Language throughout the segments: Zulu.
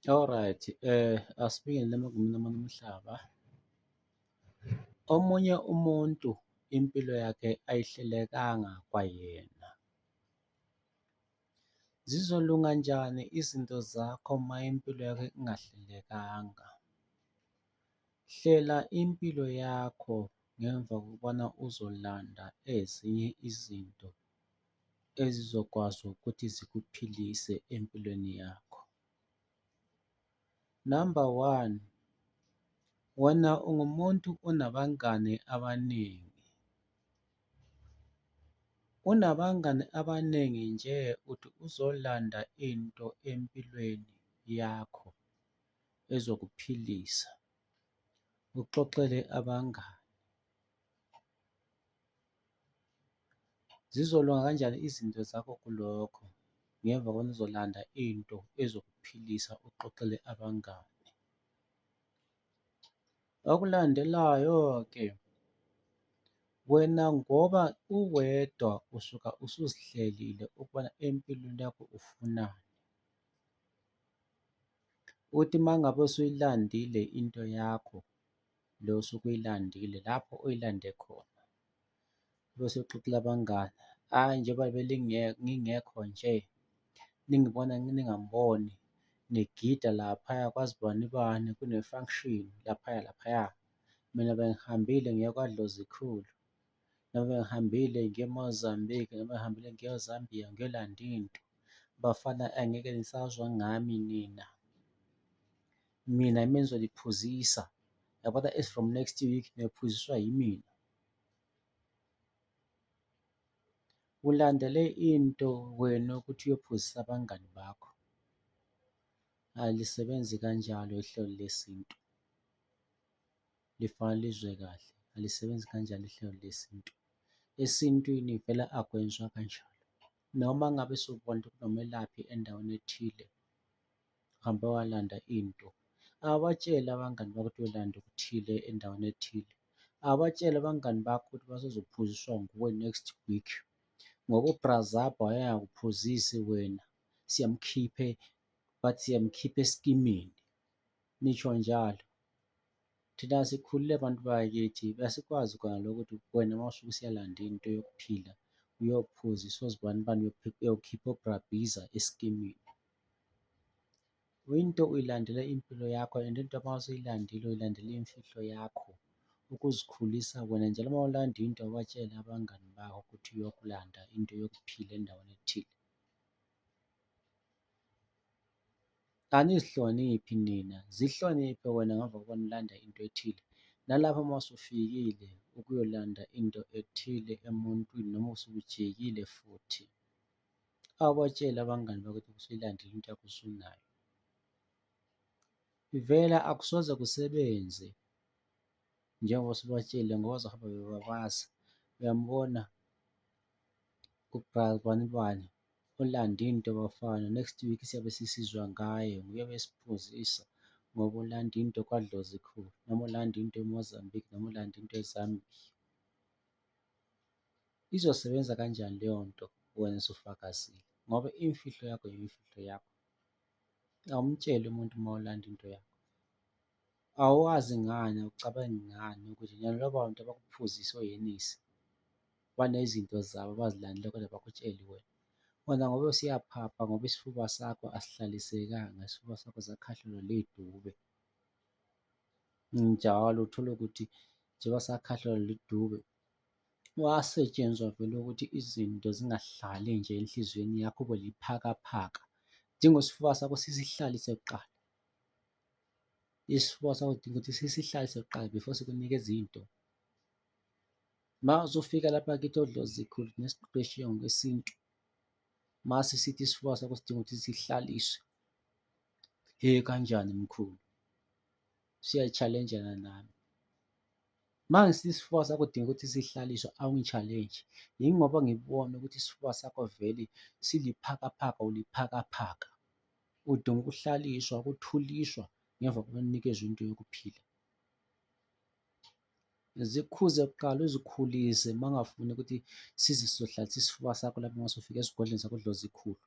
Alright, asibingelele emagumeni omhlaba. Omunye umuntu impilo yakhe ayihlelekanga kwayena. Zizolunga njani izinto zakho uma impilo yakho ingahlelekanga? Hlela impilo yakho ngemva kokubana uzolanda ezinye izinto ezizokwazi ukuthi zikuphilise empilweni yakho. Number one, wena ungumuntu onabangani abaningi. Unabangani abaningi nje uthi uzolanda into empilweni yakho ezokuphilisa, uxoxele abangani. Zizolunga kanjani izinto zakho kulokho ngemva kokubona uzolanda into ezokuphilisa uxoxele abangani? Okulandelayo-ke, wena ngoba uwedwa usuka usuzihlelile ukubana empilweni yakho ufunani. Uthi uma ngabe usuyilandile into yakho le osuke uyilandile lapho oyilande khona, bese uxoxela abangani, hhayi njengoba ngingekho nje, ningibona ningangiboni, nigida laphaya kwazi bani bani, kune-function laphaya laphaya. Mina bengihambile ngiye kwaDlozikhulu, noma bengihambile ngiye e-Mozambique, noma bengihambile ngiye e-Zambia ngiyolanda into. Bafana angeke nisazwa ngami nina. Mina yimi engizoliphuzisa, yabona as from next week niyophuziswa yimina. Ulandele into wena ukuthi uyophuzisa abangani bakho. Alisebenzi kanjalo ihlelo lesintu, lifanele lizwe kahle, alisebenzi kanjalo ihlelo lesintu. Esintwini vele akwenziwa kanjalo. Noma ngabe sewubona ukuthi kunomelaphi endaweni ethile, hambe walanda into. Abatshele abangani bakho ukuthi uyolanda okuthile endaweni ethile. Abatshele abangani bakho ukuthi bazophuziswa nguwe next week, ngoba u-Brazaba wayengeke akuphuzise wena, bathi siyamkhipha esikimini, nisho njalo. Thina sikhulile bantu bakithi, besikwazi kona lokho ukuthi wena uma usuke usiyalanda into yokuphila, uyophuziswa ozibani bani, uyokhipha oBrabhiza esikimini. Into uyilandela impilo yakho and into uma usuyilandile uyilandela imfihlo yakho, ukuzikhulisa wena. Njalo uma ulanda into awubatshele abangani bakho ukuthi uyokulanda into yokuphila endaweni ethile. Anizihloniphi nina, zihloniphe wena ngemva kokubona ulanda into ethile. Nalapho uma usufikile ukuyolanda into ethile emuntwini noma usuke ujikile futhi, awubatshele abangani bakho ukuthi usuyilandile into yakho usunayo. Vele akusoze kusebenze njengoba usubatshele ngoba bazohamba bebabaza. Uyambona bani bani ulanda into bafana, next week siyabe sisizwa ngaye, nguye obesiphuzisa ngoba ulanda into kwaDlozikhulu, noma ulanda into e-Mozambique, noma ulanda into e-Zambia. Izosebenza kanjani leyo nto wena usufakazile? Ngoba imfihlo yakho yimfihlo yakho. Awumtsheli umuntu uma ulanda into yakho. Awazi ngani, awucabangi ngani ukuthi njalo labo bantu abakuphuzisa oyenisi banezinto zabo abazilandile kodwa abakutsheli wena. Wena ngoba usiyaphapha, ngoba isifuba sakho asihlalisekanga, isifuba sakho sakhahlelwa lidube. Njalo uthole ukuthi njengoba sakhahlelwa lidube, wasetshenzwa vele ukuthi izinto zingahlali nje enhliziyweni yakho, ube liphakaphaka. Dinga isifuba sakho sisihlalise kuqala. Isifuba sakho udinga ukuthi sisihlalise kuqala before sikunikeza into. Uma uzofika lapha kithi oDlozikhulu nesiqeqeshiwe ngokwesintu, mase sithi isifuba sakho sidinga ukuthi sihlaliswe. Kanjani mkhulu? Siya-challenge-ana nami. Uma ngisithi isifuba sakho udinga ukuthi sihlaliswe, awungi-challenge. Yingoba ngibona ukuthi isifuba sakho vele siliphakaphaka, uliphakaphaka. Udinga ukuhlaliswa, ukuthuliswa ngemva kokuba unikezwe into yokuphila. Zikhuze kuqala, uzikhulise uma ungafuni ukuthi size sizohlalisa isifuba sakho lapho uma usufika esigodlweni sakoDlozikhulu.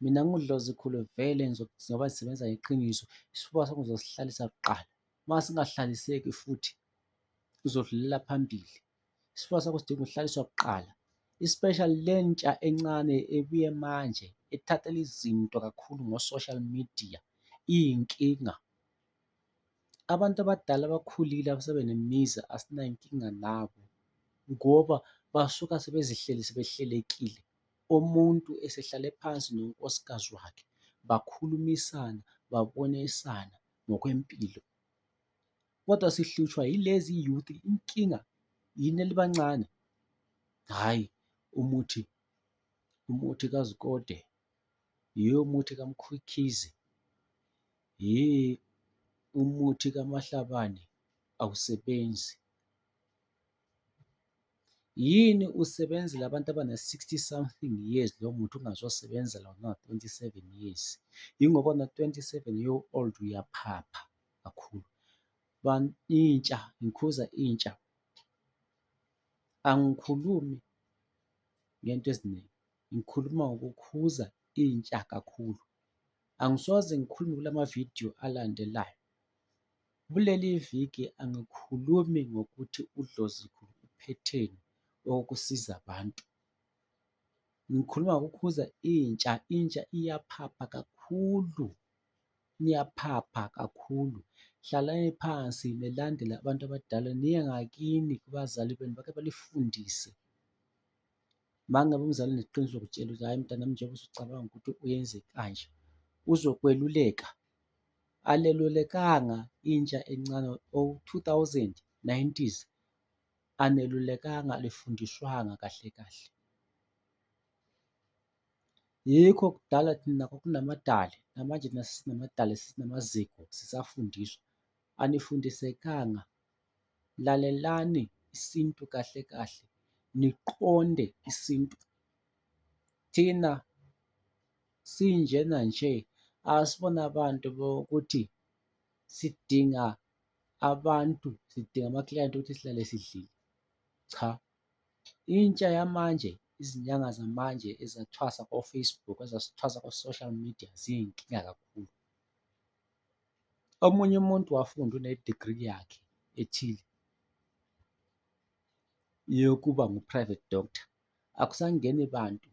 Mina nginguDlozikhulu vele ngizoba sisebenza ngeqiniso, isifuba sakho ngizosihlalisa kuqala. Uma singahlaliseki futhi uzodlulela phambili. Isifuba sakho sidinga ukuhlaliswa kuqala, especially lentsha encane ebuye manje ethathela izinto kakhulu ngo-social media, iyinkinga. Abantu abadala abakhulile asebe nemizi asinayo inkinga nabo ngoba basuka sebezihlelile, sebehlelekile. Umuntu esehlale phansi nonkosikazi wakhe bakhulumisana, babonisana ngokwempilo. Kodwa sihlutshwa yilezi youth, inkinga yini elibancane? Hhayi, umuthi kaZikode, umuthi kaMkhwikhize, umuthi kaMahlabane awusebenzi. Yini usebenzela abantu abana-60 something years lowo muthi ungazosebenzela wona ona-27 years? Yingoba ona-27-year-old uyaphapha kakhulu. Intsha, ngikhuza intsha, angikhulumi ngento eziningi, ngikhuluma ngokukhuza intsha kakhulu. Angisoze ngikhulume kula mavidiyo alandelayo. Kuleli viki angikhulumi ngokuthi uDlozikhulu uphetheni okokusiza abantu. Ngikhuluma ngokukhuza intsha, intsha iyaphapha kakhulu, niyaphapha kakhulu. Hlalani phansi nilandele abantu abadala, niye ngakini kubazali benu bake balifundise. Uma ngabe umzali uneqiniso lokutshela ukuthi hhayi mntanami, njengoba usucabanga ukuthi uyenze kanje, uzokweluleka. Alelulekanga intsha encane, 2000 90s, anelulekanga, alifundiswanga kahle kahle. Yikho kudala thina kwakunamadali, namanje thina sesinamadali, sesinamaziko, sisafundiswa. Anifundisekanga. Lalelani isintu kahle kahle, niqonde isintu. Thina sinjena nje asibona abantu bokuthi sidinga amaklayenti ukuthi sihlale sidlile. Cha, intsha yamanje, izinyanga zamanje ezathwasa ko-Facebook, ezathwasa ko-social media ziyinkinga kakhulu. Omunye umuntu wafunda une-degree yakhe ethile yokuba ngu-private doctor, akusangeni bantu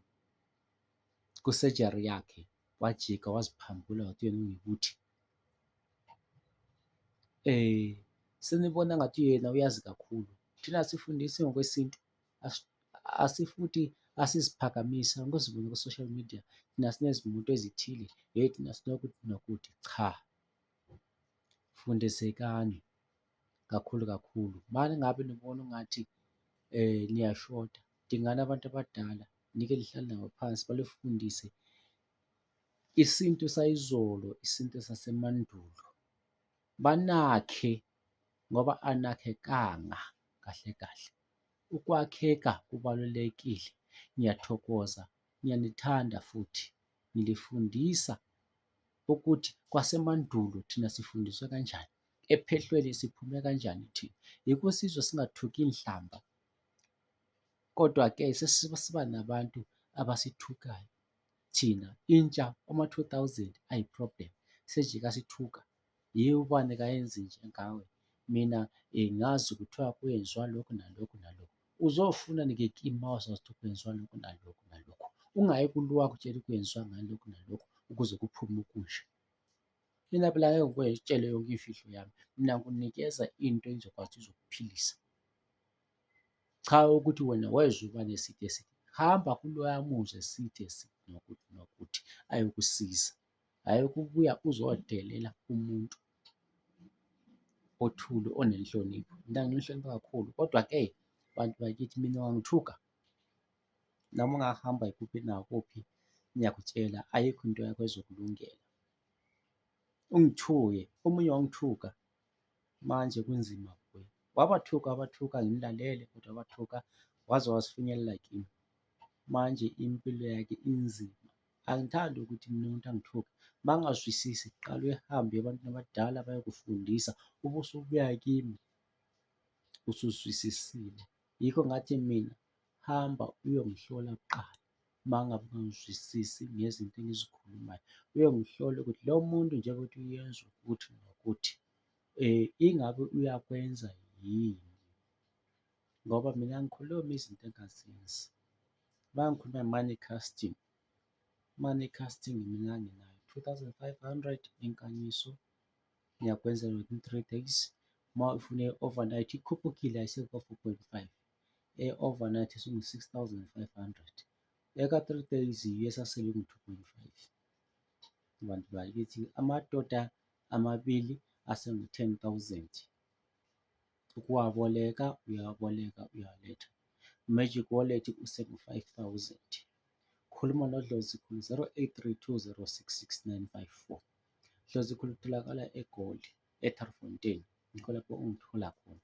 ku-surgery yakhe, wajika waziphambula wathi yena ungikuthi. Senibona ngathi yena uyazi kakhulu. Thina asifundisi ngokwesintu, asifuthi asiziphakamisi, angiziboni ku-social media thina sinezimoto ezithile, thina sinokuthi nokuthi. Cha, fundisekani kakhulu kakhulu. Uma ngabe nibona ungathi niyashoda, dingani abantu abadala, nike lihlale nabo phansi balifundise isintu sayizolo, isintu sasemandulo. Banakhe ngoba anakhekanga kahle kahle. Ukwakheka kubalulekile. Ngiyathokoza, ngiyanithanda futhi ngilifundisa ukuthi kwasemandulo thina sifundiswe kanjani, ephehlweni siphume kanjani thina. Yikho sizwe singathuki inhlamba, kodwa-ke sesiba nabantu abasithukayo. Thina intsha ama-2000 ayi-problem, sejika sithuka. Ubani kayenzi njengawe? Mina ngazi kuthiwa kwenziwa lokhu nalokhu nalokhu. Uzofuna ngekini uma wazi ukuthi kwenziwa lokhu nalokhu nalokhu. Ungayi kulo wakutshela kwenziwa ngalokhu nalokhu ukuze kuphume okusha. Mina phela angeke ngikutshele yonke imfihlo yami, mina ngikunikeza into ezokwazi izokuphilisa. Cha ukuthi wena wezwa ubani esithi esithi, hamba kuloya muzwa esithi esithi nokuthi nokuthi ayokusiza, hhayi ukubuya uzodelela umuntu othule onenhlonipho. Mina nginenhlonipho kakhulu, kodwa-ke bantu bakithi, mina ungangithuka noma ungahamba kuphi nakuphi, ngiyakutshela ayikho into yakho ezokulungela. Ungithuke, omunye wangithuka manje kunzima kuye. Wabathuka ngimlalele, kodwa wabathuka waze wazifinyelela kimi. Manje impilo yakhe inzima. Angithandi ukuthi mina umuntu angithuke. Uma ungazwisisi, qala uhambe uye ebantwini abadala bayokufundisa, ube usubuya kimi usuzwisisile. Yikho ngathi mina hamba uyongihlola kuqala. uma ngabe ungangizwisisi ngezinto engizikhulumayo, uyongihlola ukuthi lo muntu njengoba uthi uyenza ukuthi nokuthi, ingabe uyakwenza yini, ngoba mina angikhulumi izinto engazenzi. Uma ngikhuluma money casting, money casting mina nginayo 2,500 inkanyiso, ngiyakwenzela within 3 days. Uma ufuna i-overnight ikhuphukile, ayisekho ka-4.5, e-overnight isingu-6,500, eka-3 days yiyo esasele ingu-2.5. Abantu bakithi amadoda amabili asengu-10,000, ukuwaboleka uyawaboleka uyawaletha. Magic Wallet usengu-5,000. Khuluma noDlozikhulu 0832 066954. Dlozikhulu utholakala eGoli, eTariefontein, yikho lapho ungithola khona.